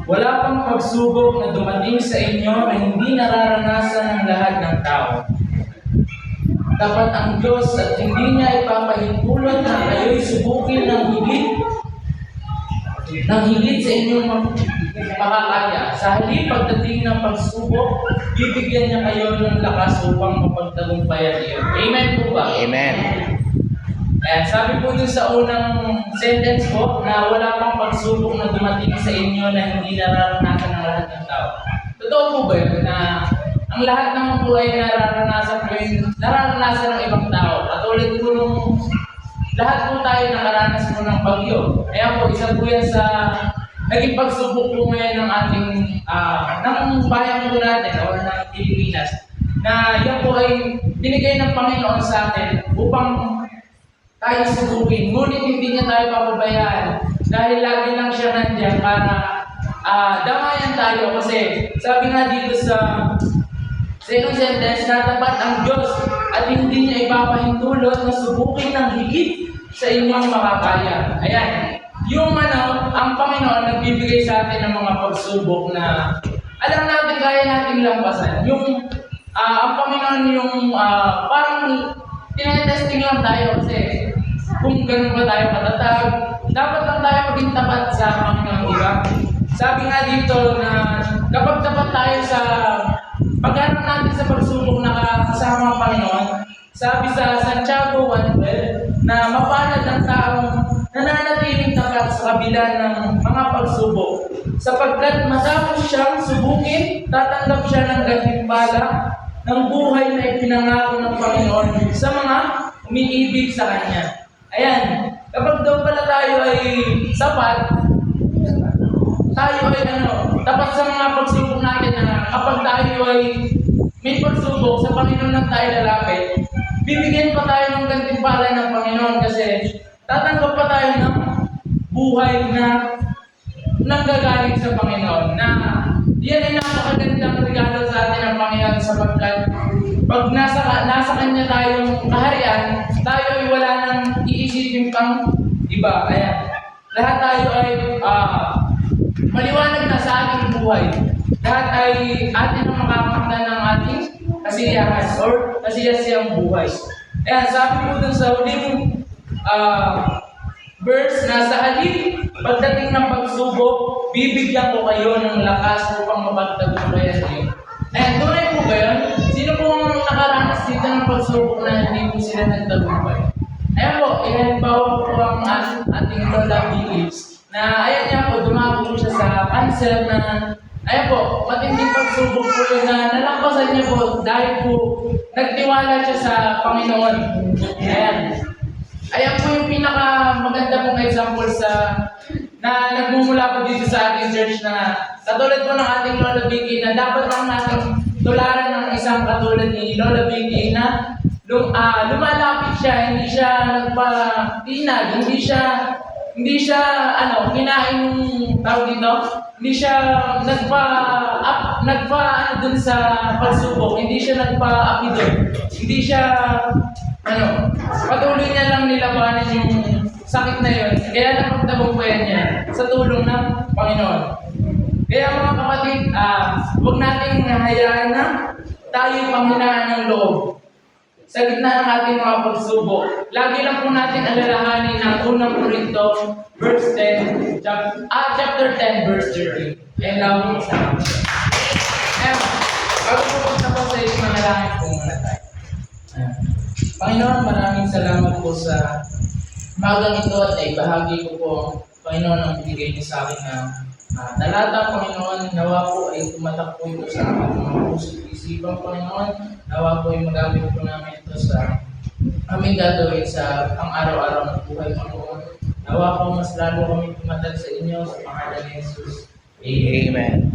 Wala pang pagsubok na dumating sa inyo na hindi nararanasan ng lahat ng tao. Tapat ang Diyos at hindi niya ipapahintulot na kayo'y subukin ng higit sa inyong makakaya. Sa halip pagdating ng pagsubok, bibigyan niya kayo ng lakas upang mapagtagumpayan iyon. Amen po ba? Amen. Ayan, sabi po dun sa unang sentence po na wala pang pagsubok na dumating sa inyo na hindi nararanasan ng lahat ng tao. Totoo po ba yun na ang lahat naman po ay nararanasan ng ibang tao? Katulad po nung lahat po tayo nakaranas po ng bagyo. Kaya po, isa po yan sa naging pagsubok po ngayon ng ating, ng bayan po natin o ng Pilipinas. Na yan po ay binigay ng Panginoon sa atin upang tayo subukin. Ngunit hindi niya tayo papabayaan dahil lagi lang siya nandiyan para damayan tayo. Kasi sabi nga dito sa second sentence na tapat ang Diyos at hindi niya ipapahintulot na subukin ng higit sa inyong makakaya. Ayan. Ang Panginoon nagbibigay sa atin ng mga pagsubok na alam natin kaya natin lampasan. Ang Panginoon parang tinetesting lang tayo kasi kung ganun ba tayo katatag, dapat lang tayo maging tapat sa Panginoon, di ba? Sabi nga dito na kapag tapat tayo sa pagharap natin sa pagsubok na kasama ang Panginoon, sabi sa Santiago 1:12 na mapalad ang taong nananatiling tapat sa kabila ng mga pagsubok, sapagkat matapos siyang subukin, tatanggap siya ng gantimpala ng buhay na ipinangako ng Panginoon sa mga umiibig sa Kanya. Ayan, kapag daw pala tayo ay sapat, tayo ay tapat sa mga pagsubok natin na kapag tayo ay may pagsubok sa Panginoon lang tayo lalapit, bibigyan pa tayo ng gantimpala ng Panginoon kasi tatanggap pa tayo ng buhay na nanggagaling sa Panginoon na yan ay napakagandang regalo sa atin ng Panginoon sapagkat pag nasa Kanya tayong kaharian, tayo ay wala nang iisipin pang iba. Ayan. Lahat tayo ay maliwanag na sa ating buhay. Lahat ay atin ang makakamta ng ating kasiyahan or kasiyasiyang buhay. Ayan, sabi po dun sa huling verse na sa halip pagdating ng pagsubok, bibigyan ko kayo ng lakas upang mapagtagumpayan niyo. Ayan, tunay po ba yun? Sino po ang nakaranas dito ng pagsubok na hindi po sila nagtagumpay? Ayan po, ihalimbawa po ang ating Lola Billips na ayan niya po, dumako po siya sa cancer na ayan po, matinding pagsubok po yun na nalampasan niya po dahil po nagtiwala siya sa Panginoon. Ayan. Ayan po yung pinakamaganda pong example na nagmumula po dito sa ating church na katulad po ng ating Lola Vicky na dapat lang natin tularan ng isang katulad ni Lola Vicky na lumalapit siya, hindi siya nagpatinag, hindi siya kinain yung tawag dito, hindi siya dun sa pagsubok, hindi siya nagpa-api dun, hindi siya patuloy niya lang nilabanan yung sakit na yun. Kaya napagtagumpayan niya sa tulong ng Panginoon. Kaya mga kapatid, huwag nating hayaan na tayo panghinaan ng loob. Sa gitna ng ating mga pagsubok, lagi lang po natin alalahanin ang unang Korinto, verse 10, chapter 10, verse 30. Ayan lang po sa akin. Bago po pagtapos sa isang manalangin po muna tayo. Panginoon, maraming salamat po sa umagang ito at ibahagi ko po, Panginoon, ang binigay niyo sa akin na talata, Panginoon. Nawa po ay tumatak po ito sa aking mga puso at isipan, Panginoon. Nawa po ay magamit po namin ito sa aming gagawin sa pang-araw-araw na buhay, Panginoon. Nawa po mas lalo kami tumatag sa inyo sa pangalan ni Jesus. Amen.